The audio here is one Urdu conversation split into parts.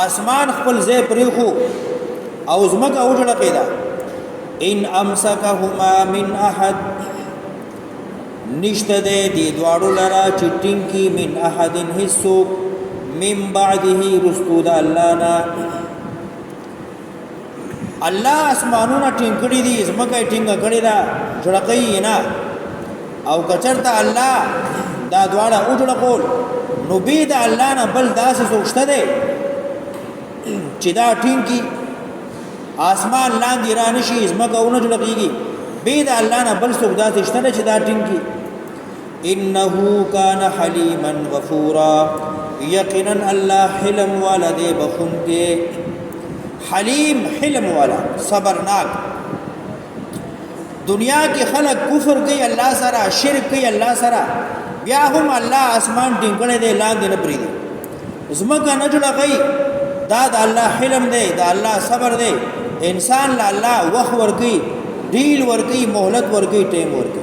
آسمان خپل ځای پرېښو او ځمکه وجړقېده ان امسکهما من احد نشته دی دې دواړو لره چې ټینګ کي من احد هیڅوک من بعده رستو د الله نه الله اسمانونه ټینګ کړي دي ځمکه یې ټینګه کړې ده جوړقوي یې نه او که چېرته الله دا دواړه وجړقول نو بې د الله نه بل داسې څوک شته دی چې دا ټینګ کي آسمان لاندې را نشي ځمکه ونه جوړقېږي بې د الله نه بل څوک داسې شته دی چې دا ټینګ کي انه کان حلیما غفورا یقینا الله حلم والا دی بخونکی حلیم حلم والا صبرناک دنیا کې خلق کفر کوي الله سره شرک کوي الله سره بیا هم الله اسمان ټینګړې دی لاندې نه پریږدي زمکه نه جوړوي دا د الله حلم دی دا الله صبر دی انسان لا الله وخت ورګي ډیل ورګي مهلت ورګي ټیم ورګي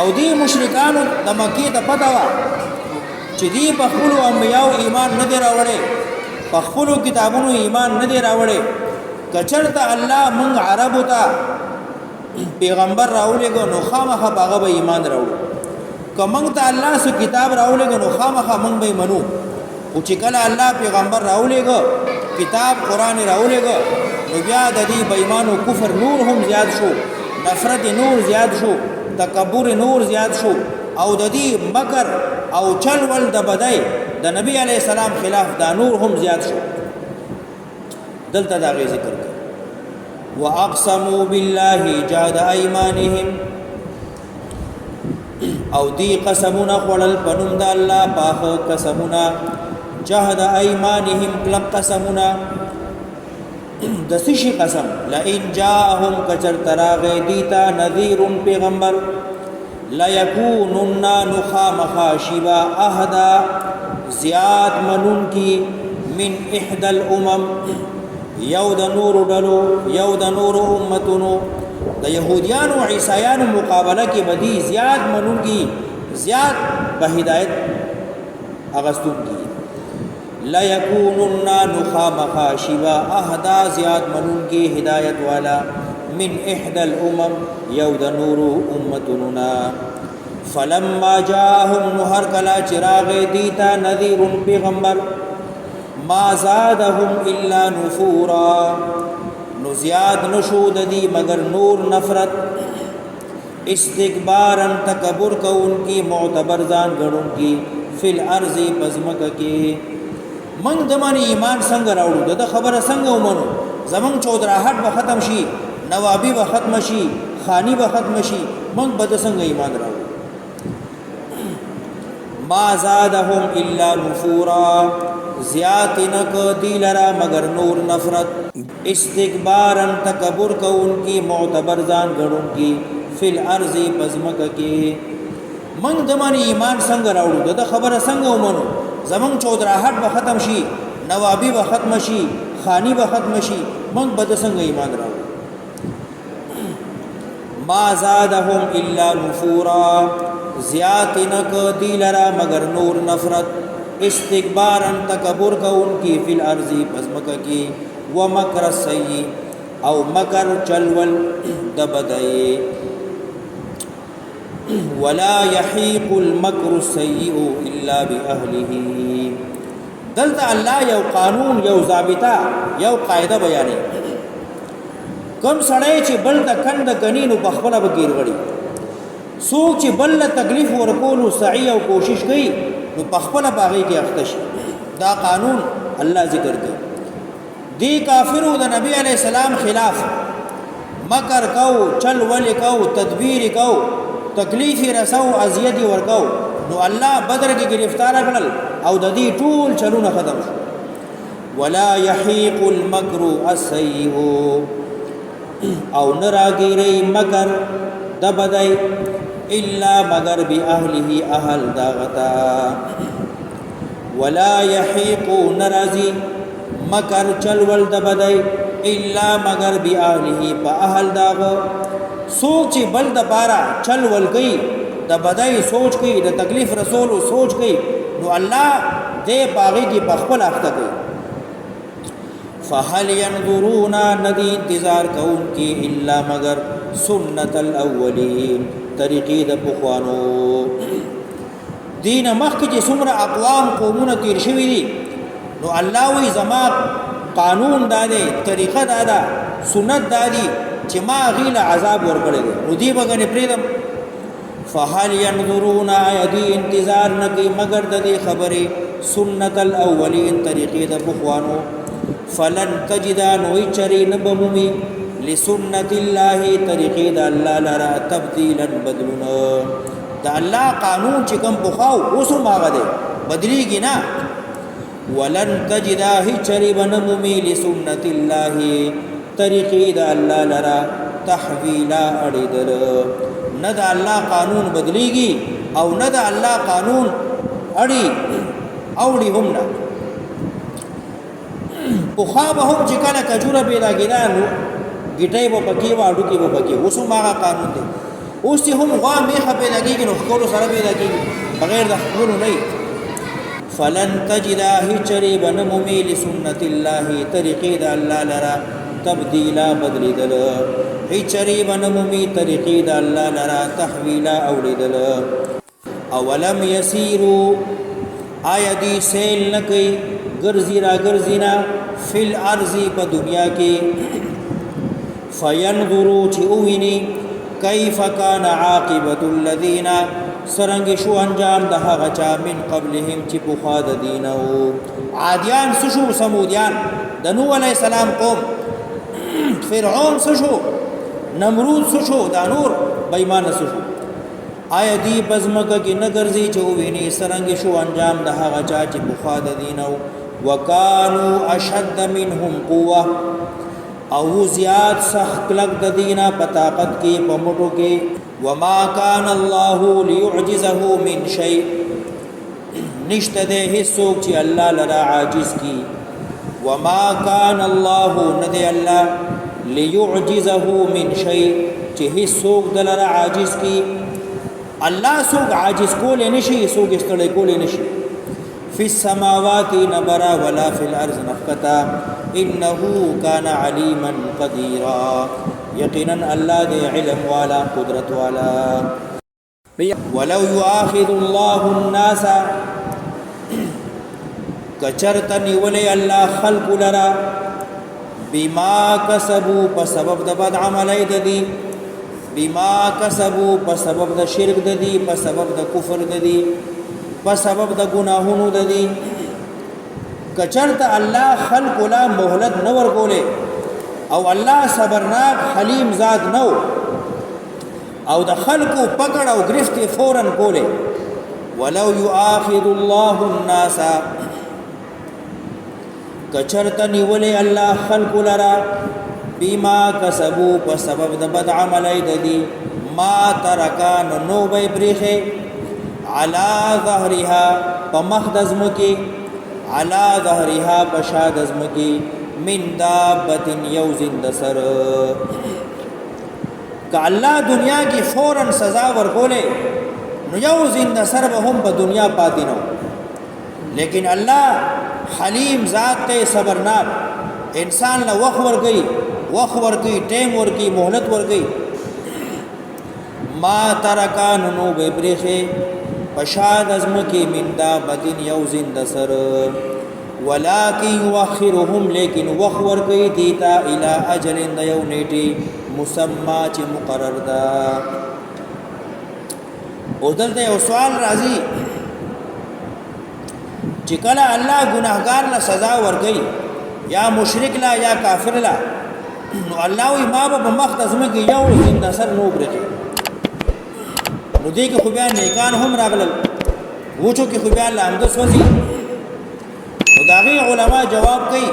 او دی مشرکانو د مکی ته پته وه چې دی په خپلو انبیاو ایمان نه دی راوړی په خپلو کتابونو ایمان نه دی راوړی که چېرته الله موږ عربو ته پیغمبر راولېږو نو خامخا په هغه به ایمان راوړو که موږ ته الله څه کتاب راولېږو نو خامخا موږ به یې منو خو چې کله الله پیغمبر راولېږه کتاب قرآن یې راولېږه نو بیا د دې بېایمانو کفر نور هم زیات شو نفرت نور زیات شو تکبر نور زیاد شو او د دې مکر او چل ول د بدای د نبی علی السلام خلاف دا نور هم زیاد شو دلته دا غي ذکر کړ واقسموا بالله جهد ايمانهم او دی قسمونه خړل پنوم د الله پاک قسمونه جهد ايمانهم کلک قسمونه د سشي قسم لئن جاءهم کچر تراغ دیتا نذیر پیغمبر لا یکونن نخامخا شبا اهدا زیاد منون کی من احد الامم you the Noor ډلو you the نور امتونو د يهوديانو او عیسایانو مقابله کې بدی زیاد منون کی زیاد په هدایت اغستون کی لا یکونن نخامخا شبا اهدا زیاد منون کی ہدایت والا من احد الامم یود نور امتنا فلما جاءهم نهر کلا چراغ دیتا نذیر پیغمبر ما زادهم الا نفورا نو زیاد نشود دی مگر نور نفرت استکبارا تکبر کو ان کی معتبر زان گڑوں کی فی الارض پزمک کی من دمانی ایمان څنګه راوړو د خبره څنګه ومنو زمون چودراهټ به ختم شي نوابی به ختم شي خانی به ختم شي من بد څنګه ایمان راوړو ما زادهم الا نفورا زیات نک دیلرا مگر نور نفرت استکبارا تکبر کو ان کی معتبر زان غړون کی فی الارض پزمک کی من دمانی ایمان څنګه راوړو د خبره څنګه ومنو زمون چودراهټ به ختم شي نوابی به ختم شي خانی به ختم شي من بد څنګه ایمان راوړو ما زادهم الا نفورا زیات نک دیلرا مگر نور نفرت استکبارا تکبر کو ان کی فی الارض پزمک کی ومکر السیئ او مکر چلول دبدئ ولا يحيق المكر السيء الا باهله دلته الله یو قانون یو ضابطه یو قاعده بیانې کوم سړی چې بل د کند غنینو بخبله بغیر غړي څوک چې بل تکلیف ورکولو سعی او کوشش کوي نو بخبله باغی کې اخته شي دا قانون الله ذکر کوي دی کافرو د نبی علی السلام خلاف مکر کو چل ول کو تدبیر کو تکلیف رسو اذیت ورکو نو الله بدر کې گرفتار کړل او د دې ټول چلونه ختم شو ولا يحيق المكر السيء او نراگیری مگر دبدای الا مگر باهله اهل داغتا ولا يحيق نرازی مگر چلول دبدای الا مگر باهله باهل داغ سوچ بل د بارا چلول گئی د بدای سوچ گئی د تکلیف رسول سوچ گئی نو الله دې باغی کی بخپل اخته گئی فهل ينظرون ندی انتظار کون کی الا مگر سنت الاولین طریقې د پخوانو دین مخک چې څومره اقوام قومونه تیر شوی دي نو الله وی زما قانون داده طریقه داده سنت دادی چې ما غیله عذاب ورکړی نو دی بګنې پریدم فهل ينظرون ایدی انتظار نکی مگر د دې خبره سنت الاولین طریقې د پخوانو فلن تجد نوی چری نبمومی لسنت الله طریقې د الله لرا تبدیلا بدلنا د الله قانون چې کوم بخاو اوسو ماغه دی بدلیږي نه ولن تجد چری بنمومی لسنت الله طریقې د الله لرا تحویلا اړیدل نه د الله قانون بدلیږي او نه د الله قانون اوړي هم نه پوخا به هم چې کله کجوره پیدا کېدانو ګټۍ به پکې واړو کې به پکې اوس هم هغه قانون دی اوس چې هم غوا میخه پیدا کېږي نو ښکلو سره پیدا کېږي بغیر د ښکلو نه فلن تجد هچري بنمومي لسنت الله طریقې د الله لرا تبدیلا بدلیدل هچري بنمومي طریقې د الله لرا تحویلا اولیدل اولم يسيروا آیا دی سیل نکي ګرځي را ګرځینا فل ارضی په دنیا کې فینظروا چې اوویني کیف کان عاقبت الذین سرنګ شو انجام د هغه چا من قبلهم چې پوخا د دینو عادیان سشو سمودیان د نوح علیہ السلام قوم فرعون سشو نمرود سشو دا نور بېمان سشو آیا دی بزمکه کې نګرځي چې ویني سرنګ شو انجام د هغه چا چې پوخا د دینو وکانو اشد منهم قوه او زیاد سخت لګ د دینا پتاقت کې پمټو کې وما كان الله ليعجزه من شيء نشته ده هیڅوک چې الله لرا عاجز کی وما كان الله ندی الله ليعجزه من شيء چې هیڅوک دلرا عاجز کی الله سوق عاجز کول نشي سوق استړی کول نشي فی السماوات نبرا ولا فی الارض نفقتا انه كان علیما قدیرا یقینا الله دې علم والا قدرت والا ولو يؤاخذ الله الناس کچرتنی ولی الله خلق لرا بما کسبوا بسبب د بد عملی ددی بما کسبوا په سبب د شرک د دی په سبب د کفر د دی په سبب د ګناهونو د دی کچرته الله خلق لا مهلت نور کوله او الله صبرناک حلیم ذات نو او د خلق پکړ او گرفت فورن کوله ولو يؤاخذ الله الناس کچرته نیولې الله خلق لرا بما کسبوا په سبب د بد عملی د دی ما ترکان نو به بریخه علا ظهرها په مخدزمکی علا ظهرها په شادزمکی من دابت یوزن دسر که الله دنیا کی فورا سزا ورکوله نو یوزن دسر به هم په دنیا پاتې نو لیکن الله حلیم ذات ته صبرناک انسان له وخت ورګي وخت ورګي ټیم ورګي مهلت ورګي ما ترکان نو به بریخه پشاد ازمکی من دابتین یوزن دسر ولكن يؤخرهم لیکن وخور کوي دیتا الى اجل یو نیټي مسمى چې مقرر ده او دلته یو سوال راځي چې کله الله ګناهګار له سزا ورکړي یا مشرک لا یا کافر لا نو الله وي ما به مختصم کې یو نصر نو برکه نو دې کې خو بیا نیکان هم راغلل وچو کې خو بیا الله امد سوځي نو دا غي علما جواب کوي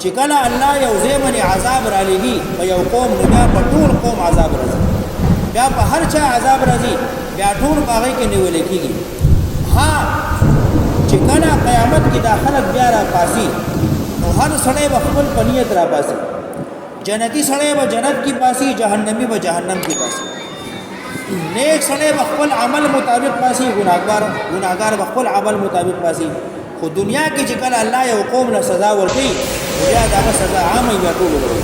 چې کله الله یو زمن عذاب را لګي په یو قوم نو بیا په ټول قوم عذاب راځي بیا په هر چا عذاب راځي بیا ټول باغې کې نیول کېږي ها چې کله قیامت کې دا خلک بیا را پاسي نو هر سړی به خپل پنیت را پاسي جنتی سړی به جنت کې پاسي جهنمی به جهنم کې پاسي نیک سړی به خپل عمل مطابق پاسي ګناهګار به خپل عمل مطابق پاسي خو دنیا کې چې کله الله یو قوم له سزا ورکړي بیا دا سزا عامه بیا ټول ورکړي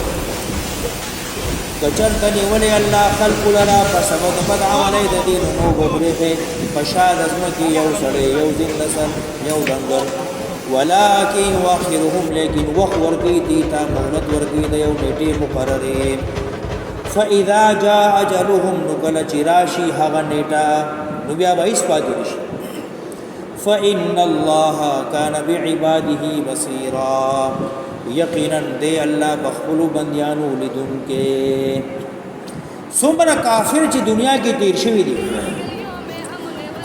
کچر تنی ولی الله خلق لرا فسبب بد عملی د دین نو ببرخه فشاد ازمکی یو سړی یو دین نسل یو دنګر ولکن واخرهم لیکن وخت ورکی دیتا مهلت ورکی د یو نیټه مقرره فاذا جاء اجلهم نقل چراشی هغه نیټه نو بیا به اس پاتې شي فان الله كان بعباده بصيرا یقینا دی الله بخلو بندیانو لیدون کې څومره کافر چې دنیا کې تیر شوی دي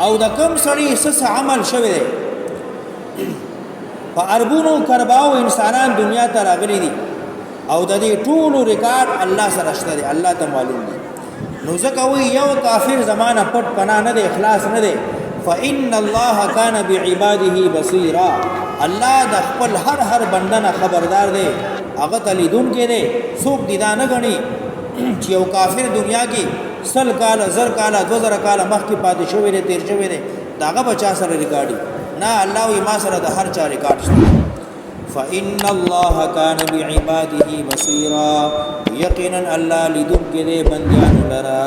او د کم سړی سس عمل شوی دی په اربونو کرباو انسانان دنیا ته راغلي دي او د دې ټولو ریکارډ الله سره شته دی الله ته معلوم دی نو ځکه وی یو کافر زمانہ پټ پنا نه دی اخلاص نه دی فإن الله كان بعباده بصيرا الله د خپل هر بندنه خبردار دی هغه تلیدون کې دی څوک دي دا نه غني چې یو کافر دنیا کې سل کال زر کال 2000 کال مخکې پاتې شوی دی تیر شوی دی داغه بچا سره ریکارډي نه الله وی ما سره د هر چا ریکارډ شته فإن الله كان بعباده بصيرا یقینا الله لیدون کې دی بندیانو لرا